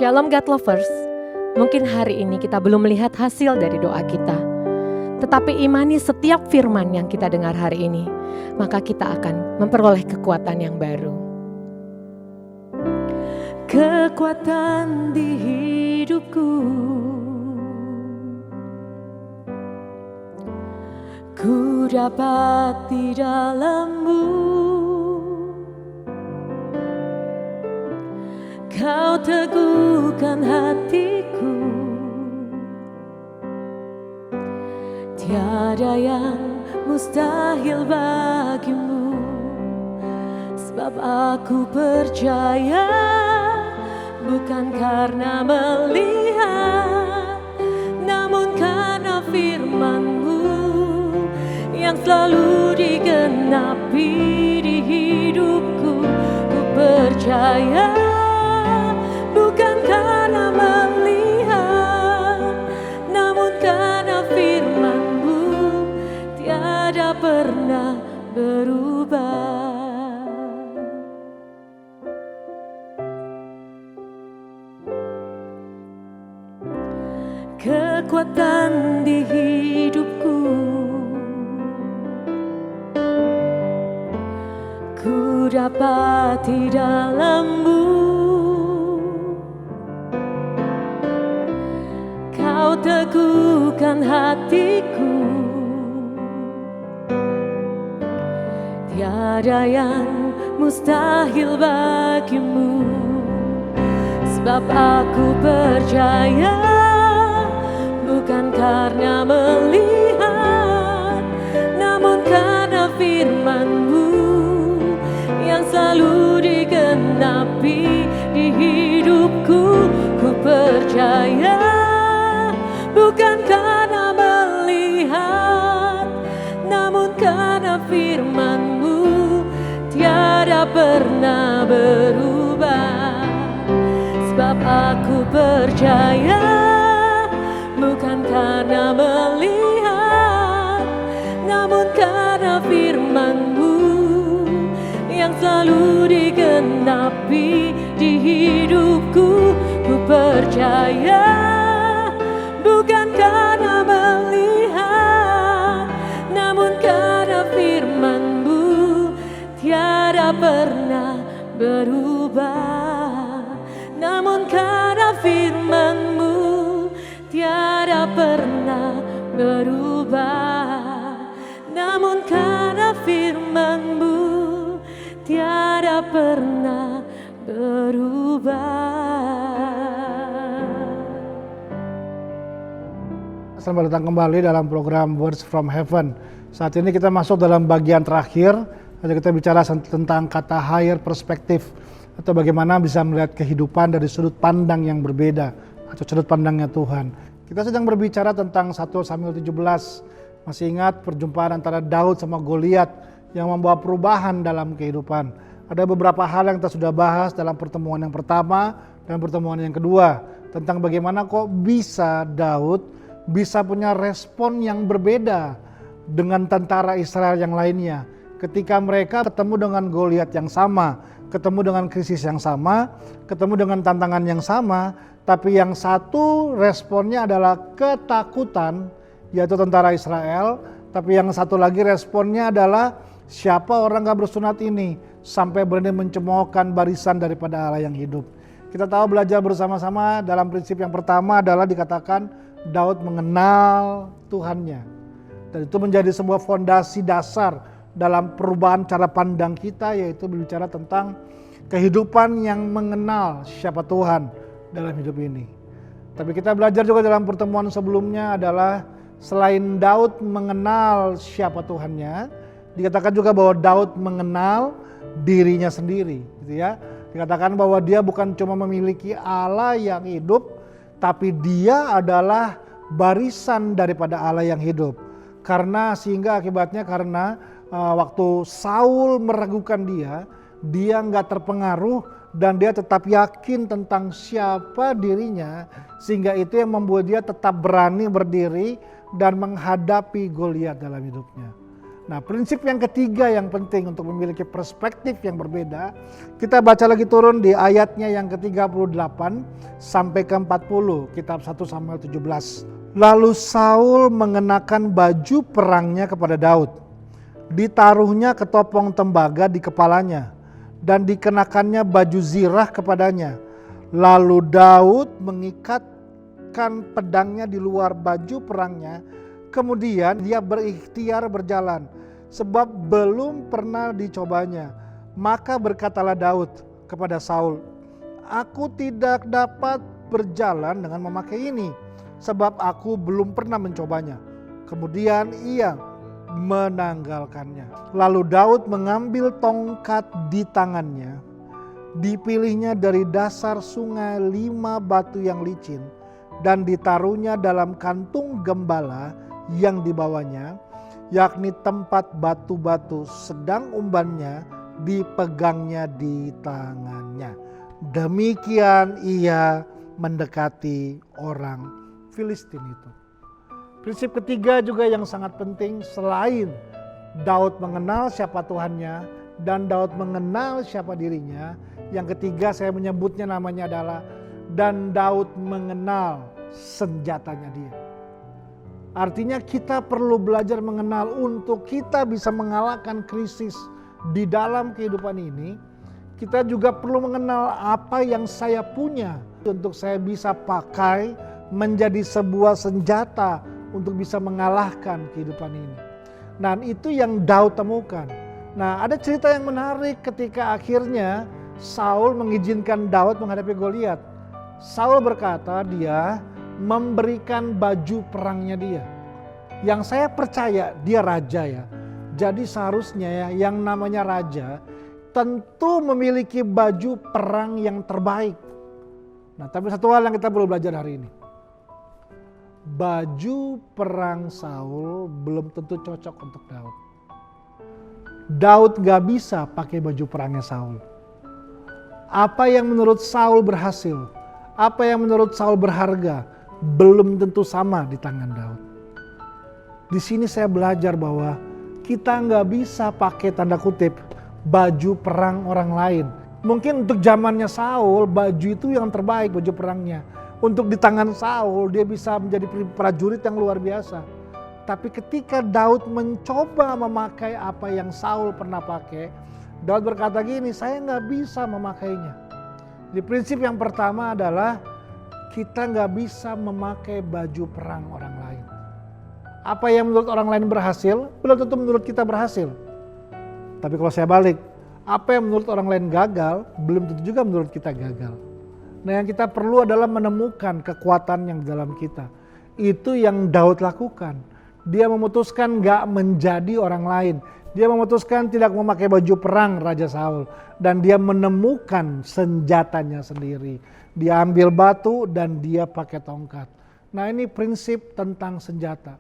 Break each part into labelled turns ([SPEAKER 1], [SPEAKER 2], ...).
[SPEAKER 1] Shalom God Lovers, mungkin hari ini kita belum melihat hasil dari doa kita. Tetapi imani setiap firman yang kita dengar hari ini, maka kita akan memperoleh kekuatan yang baru. Kekuatan di hidupku, ku dapat di dalam-Mu. Kau teguhkan hatiku, tiada yang mustahil bagimu. Sebab aku percaya, bukan karena melihat, namun karena firman-Mu yang selalu digenapi di hidupku. Ku percaya, bukan karena melihat, namun karena firman-Mu tiada pernah berubah. Kekuatan di hidupku, ku dapat di dalam-Mu. Kau teguhkan hatiku, tiada yang mustahil bagimu. Sebab aku percaya, bukan karena melihat, namun karena firman-Mu yang selalu digenapi di hidupku. Ku percaya, bukan karena melihat, namun karena firman-Mu tiada pernah berubah. Sebab aku percaya, bukan karena melihat, namun karena firman-Mu yang selalu digenapi di hidupku. Ku percaya, bukan karena melihat, namun karena firman-Mu tiada pernah berubah. Namun karena firman-Mu tiada pernah berubah. Namun karena firman-Mu tiada pernah berubah.
[SPEAKER 2] Selamat datang kembali dalam program Words from Heaven. Saat ini kita masuk dalam bagian terakhir. Kita bicara tentang kata higher perspective, atau bagaimana bisa melihat kehidupan dari sudut pandang yang berbeda, atau sudut pandangnya Tuhan. Kita sedang berbicara tentang 1 Samuel 17. Masih ingat perjumpaan antara Daud sama Goliat yang membawa perubahan dalam kehidupan. Ada beberapa hal yang kita sudah bahas dalam pertemuan yang pertama dan pertemuan yang kedua, tentang bagaimana kok bisa Daud bisa punya respon yang berbeda dengan tentara Israel yang lainnya. Ketika mereka ketemu dengan Goliat yang sama, ketemu dengan krisis yang sama, ketemu dengan tantangan yang sama, tapi yang satu responnya adalah ketakutan, yaitu tentara Israel. Tapi yang satu lagi responnya adalah, siapa orang gak bersunat ini sampai berani mencemoohkan barisan daripada Allah yang hidup. Kita tahu belajar bersama-sama dalam prinsip yang pertama adalah dikatakan Daud mengenal Tuhannya. Dan itu menjadi sebuah fondasi dasar dalam perubahan cara pandang kita, yaitu berbicara tentang kehidupan yang mengenal siapa Tuhan dalam hidup ini. Tapi kita belajar juga dalam pertemuan sebelumnya adalah selain Daud mengenal siapa Tuhannya, dikatakan juga bahwa Daud mengenal dirinya sendiri, gitu ya. Dikatakan bahwa dia bukan cuma memiliki Allah yang hidup, tapi dia adalah barisan daripada Allah yang hidup. Karena waktu Saul meragukan dia nggak terpengaruh dan dia tetap yakin tentang siapa dirinya, sehingga itu yang membuat dia tetap berani berdiri dan menghadapi Goliat dalam hidupnya. Nah, prinsip yang ketiga yang penting untuk memiliki perspektif yang berbeda, kita baca lagi turun di ayatnya yang ke-38 sampai ke-40, kitab 1 Samuel 17. Lalu Saul mengenakan baju perangnya kepada Daud. Ditaruhnya ketopong tembaga di kepalanya dan dikenakannya baju zirah kepadanya. Lalu Daud mengikatkan pedangnya di luar baju perangnya. Kemudian dia berikhtiar berjalan, sebab belum pernah dicobanya. Maka berkatalah Daud kepada Saul, "Aku tidak dapat berjalan dengan memakai ini, sebab aku belum pernah mencobanya." Kemudian ia menanggalkannya. Lalu Daud mengambil tongkat di tangannya, dipilihnya dari dasar sungai 5 batu yang licin, dan ditaruhnya dalam kantung gembala yang dibawanya, yakni tempat batu-batu, sedang umbannya dipegangnya di tangannya. Demikian ia mendekati orang Filistin itu. Prinsip ketiga juga yang sangat penting, selain Daud mengenal siapa Tuhannya dan Daud mengenal siapa dirinya, yang ketiga saya menyebutnya namanya adalah dan Daud mengenal senjatanya dia. Artinya kita perlu belajar mengenal untuk kita bisa mengalahkan krisis di dalam kehidupan ini. Kita juga perlu mengenal apa yang saya punya untuk saya bisa pakai menjadi sebuah senjata untuk bisa mengalahkan kehidupan ini. Nah, itu yang Daud temukan. Nah, ada cerita yang menarik ketika akhirnya Saul mengizinkan Daud menghadapi Goliat. Saul berkata dia memberikan baju perangnya dia. Yang saya percaya dia raja ya. Jadi seharusnya ya yang namanya raja tentu memiliki baju perang yang terbaik. Nah, tapi satu hal yang kita perlu belajar hari ini. Baju perang Saul belum tentu cocok untuk Daud. Daud gak bisa pakai baju perangnya Saul. Apa yang menurut Saul berhasil, apa yang menurut Saul berharga, belum tentu sama di tangan Daud. Di sini saya belajar bahwa kita nggak bisa pakai tanda kutip baju perang orang lain. Mungkin untuk zamannya Saul baju itu yang terbaik, baju perangnya. Untuk di tangan Saul dia bisa menjadi prajurit yang luar biasa. Tapi ketika Daud mencoba memakai apa yang Saul pernah pakai, Daud berkata gini, saya nggak bisa memakainya. Di prinsip yang pertama adalah kita nggak bisa memakai baju perang orang lain. Apa yang menurut orang lain berhasil, belum tentu menurut kita berhasil. Tapi kalau saya balik, apa yang menurut orang lain gagal, belum tentu juga menurut kita gagal. Nah, yang kita perlu adalah menemukan kekuatan yang di dalam kita. Itu yang Daud lakukan. Dia memutuskan gak menjadi orang lain. Dia memutuskan tidak memakai baju perang Raja Saul. Dan dia menemukan senjatanya sendiri. Dia ambil batu dan dia pakai tongkat. Nah, ini prinsip tentang senjata.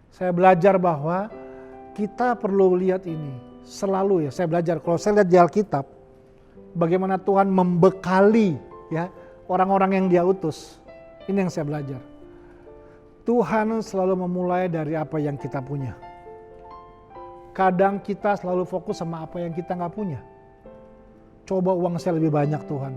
[SPEAKER 2] Saya belajar bahwa kita perlu lihat ini. Selalu ya, saya belajar. Kalau saya lihat di Alkitab, bagaimana Tuhan membekali ya orang-orang yang dia utus. Ini yang saya belajar. Tuhan selalu memulai dari apa yang kita punya. Kadang kita selalu fokus sama apa yang kita nggak punya. Coba uang saya lebih banyak Tuhan.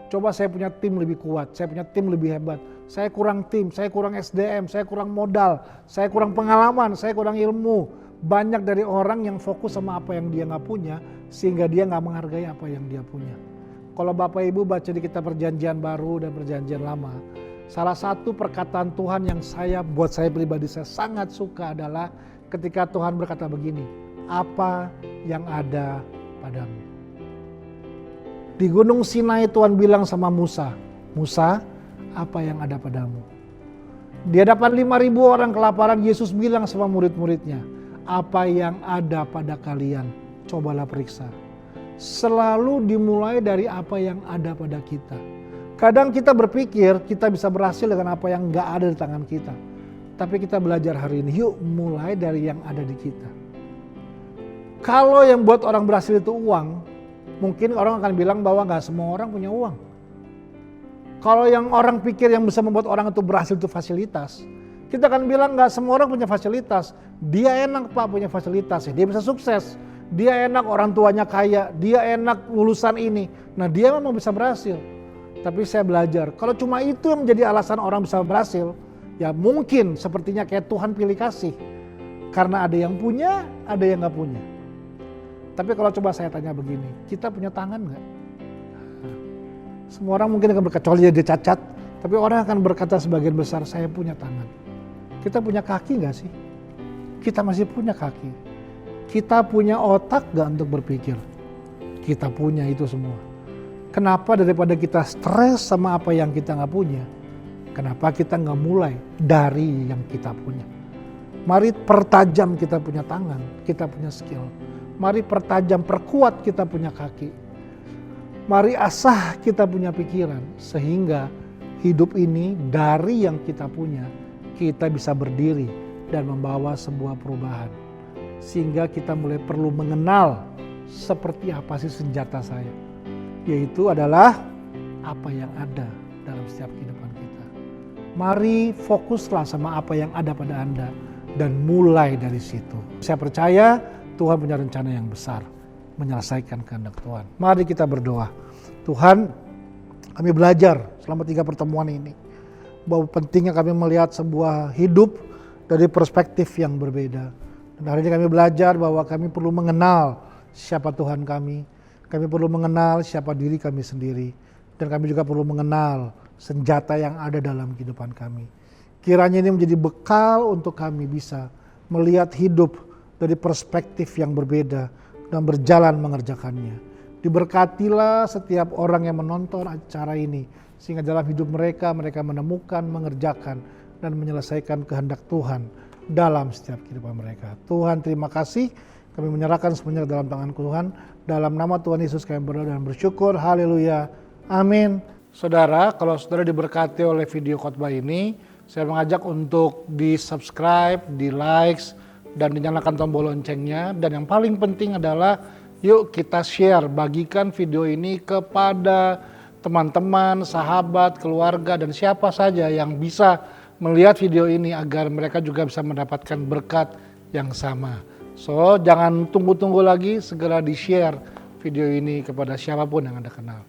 [SPEAKER 2] Coba saya punya tim lebih kuat, saya punya tim lebih hebat. Saya kurang tim, saya kurang SDM, saya kurang modal, saya kurang pengalaman, saya kurang ilmu. Banyak dari orang yang fokus sama apa yang dia nggak punya, sehingga dia nggak menghargai apa yang dia punya. Kalau Bapak Ibu baca di kitab Perjanjian Baru dan Perjanjian Lama, salah satu perkataan Tuhan yang buat saya pribadi saya sangat suka adalah ketika Tuhan berkata begini, apa yang ada padamu. Di Gunung Sinai Tuhan bilang sama Musa, Musa, apa yang ada padamu. Di hadapan 5.000 orang kelaparan, Yesus bilang sama murid-muridnya, apa yang ada pada kalian, cobalah periksa. Selalu dimulai dari apa yang ada pada kita. Kadang kita berpikir kita bisa berhasil dengan apa yang gak ada di tangan kita. Tapi kita belajar hari ini, yuk mulai dari yang ada di kita. Kalau yang buat orang berhasil itu uang, mungkin orang akan bilang bahwa gak semua orang punya uang. Kalau yang orang pikir yang bisa membuat orang itu berhasil itu fasilitas, Kita akan bilang nggak semua orang punya fasilitas. Dia enak Pak punya fasilitas, ya dia bisa sukses. Dia enak orang tuanya kaya, dia enak lulusan ini. Nah dia memang bisa berhasil. Tapi saya belajar, kalau cuma itu yang menjadi alasan orang bisa berhasil, ya mungkin sepertinya kayak Tuhan pilih kasih. Karena ada yang punya, ada yang nggak punya. Tapi kalau coba saya tanya begini, kita punya tangan nggak? Semua orang mungkin akan berkata, kecuali dia cacat, tapi orang akan berkata sebagian besar, saya punya tangan. Kita punya kaki nggak sih? Kita masih punya kaki. Kita punya otak nggak untuk berpikir? Kita punya itu semua. Kenapa daripada kita stres sama apa yang kita nggak punya? Kenapa kita nggak mulai dari yang kita punya? Mari pertajam kita punya tangan, kita punya skill. Mari pertajam, perkuat kita punya kaki. Mari asah kita punya pikiran, sehingga hidup ini dari yang kita punya, kita bisa berdiri dan membawa sebuah perubahan. Sehingga kita mulai perlu mengenal seperti apa sih senjata saya. Yaitu adalah apa yang ada dalam setiap kehidupan kita. Mari fokuslah sama apa yang ada pada Anda dan mulai dari situ. Saya percaya Tuhan punya rencana yang besar menyelesaikan kehendak Tuhan. Mari kita berdoa. Tuhan, kami belajar selama 3 pertemuan ini bahwa pentingnya kami melihat sebuah hidup dari perspektif yang berbeda. Dan hari ini kami belajar bahwa kami perlu mengenal siapa Tuhan kami. Kami perlu mengenal siapa diri kami sendiri. Dan kami juga perlu mengenal senjata yang ada dalam kehidupan kami. Kiranya ini menjadi bekal untuk kami bisa melihat hidup dari perspektif yang berbeda dan berjalan mengerjakannya. Diberkatilah setiap orang yang menonton acara ini. Sehingga dalam hidup mereka menemukan, mengerjakan, dan menyelesaikan kehendak Tuhan dalam setiap kehidupan mereka. Tuhan terima kasih. Kami menyerahkan semuanya dalam tangan Tuhan. Dalam nama Tuhan Yesus kami berdoa dan bersyukur. Haleluya. Amin. Saudara, kalau saudara diberkati oleh video khotbah ini, saya mengajak untuk di-subscribe, di-likes, dan dinyalakan tombol loncengnya. Dan yang paling penting adalah yuk kita share, bagikan video ini kepada teman-teman, sahabat, keluarga, dan siapa saja yang bisa melihat video ini agar mereka juga bisa mendapatkan berkat yang sama. So, jangan tunggu-tunggu lagi, segera di-share video ini kepada siapapun yang Anda kenal.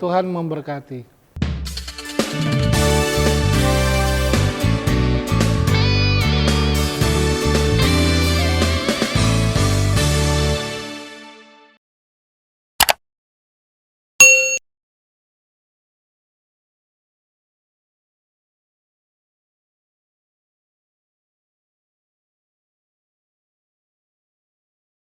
[SPEAKER 2] Tuhan memberkati.